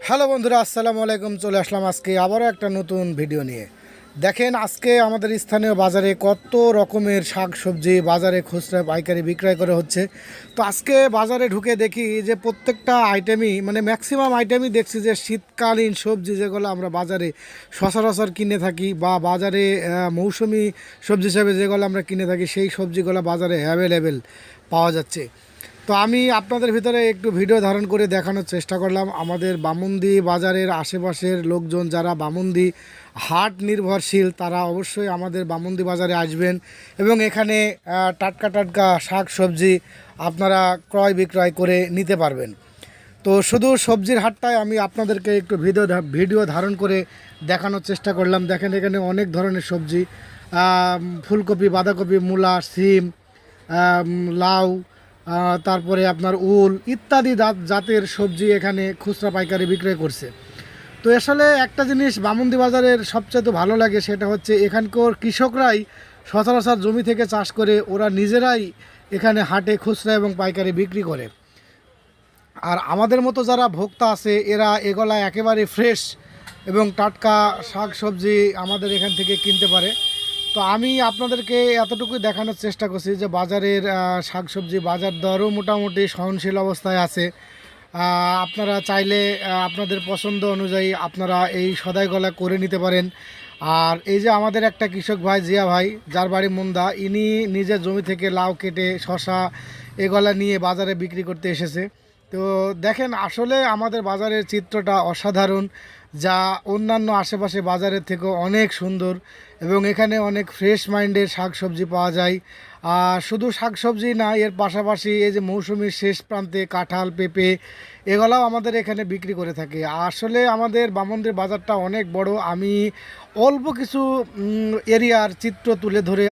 Hello বন্ধুরা, আসসালামু আলাইকুম। চলে আসলাম আজকে আবারও একটা নতুন ভিডিও নিয়ে। দেখেন, আজকে আমাদের স্থানীয় বাজারে কত রকমের শাক সবজি বাজারে খুচরা পাইকারি বিক্রয় করা হচ্ছে। তো আজকে বাজারে ঢুকে দেখি যে প্রত্যেকটা আইটেমই ম্যাক্সিমাম আইটেমই দেখছি যে শীতকালীন সবজি যেগুলো আমরা বাজারে সচরাচর কিনে থাকি বা বাজারে মৌসুমি সবজি হিসাবে যেগুলো আমরা কিনে থাকি, সেই সবজিগুলো বাজারে অ্যাভেলেবেল পাওয়া যাচ্ছে। তো আমি আপনাদের ভিতরে একটু ভিডিও ধারণ করে দেখানোর চেষ্টা করলাম আমাদের বামুন্দি বাজারের আশেপাশের লোকজন যারা বামুন্দি হাট নির্ভরশীল, তারা অবশ্যই আমাদের বামুন্দি বাজারে আসবেন এবং এখানে টাটকা টাটকা শাক সবজি আপনারা ক্রয় বিক্রয় করে নিতে পারবেন। তো শুধু সবজির হাটটায় আমি আপনাদেরকে একটু ভিডিও ধারণ করে দেখানোর চেষ্টা করলাম। দেখেন, এখানে অনেক ধরনের সবজি, ফুলকপি, বাঁধাকপি, মূলা, সিম, লাউ, তারপরে আপনার উল ইত্যাদি জাতের সবজি এখানে খুচরা পাইকারি বিক্রয় করছে। তো আসলে একটা জিনিস বামুন্দি বাজারের সবচেয়ে ভালো লাগে, সেটা হচ্ছে এখানকার কৃষকরাই সচরাচর জমি থেকে চাষ করে ওরা নিজেরাই এখানে হাটে খুচরা এবং পাইকারি বিক্রি করে। আর আমাদের মতো যারা ভোক্তা আছে এরা এগুলা একেবারে ফ্রেশ এবং টাটকা শাক সবজি আমাদের এখান থেকে কিনতে পারে। তো আমি আপনাদেরকে এতটুকুই দেখানোর চেষ্টা করছি যে বাজারের শাকসবজি বাজার দরও মোটামুটি সহনশীল অবস্থায় আছে। আপনারা চাইলে আপনাদের পছন্দ অনুযায়ী আপনারা এই সদাই গলা করে নিতে পারেন। আর এই যে আমাদের একটা কৃষক ভাই, জিয়া ভাই, যার বাড়ি মুন্দা, ইনি নিজের জমি থেকে লাউ কেটে শশা এগুলা নিয়ে বাজারে বিক্রি করতে এসেছে। তো দেখেন, আসলে আমাদের বাজারের চিত্রটা অসাধারণ, যা অন্যান্য আশেপাশে বাজারের থেকেও অনেক সুন্দর এবং এখানে অনেক ফ্রেশ মাইন্ডের শাকসবজি পাওয়া যায়। আর শুধু শাকসবজি না, এর পাশাপাশি এই যে মৌসুমীর শেষ প্রান্তে কাঁঠাল, পেঁপে এগুলাও আমাদের এখানে বিক্রি করে থাকে। আসলে আমাদের বামন্দির বাজারটা অনেক বড়। আমি অল্প কিছু এরিয়ার চিত্র তুলে ধরে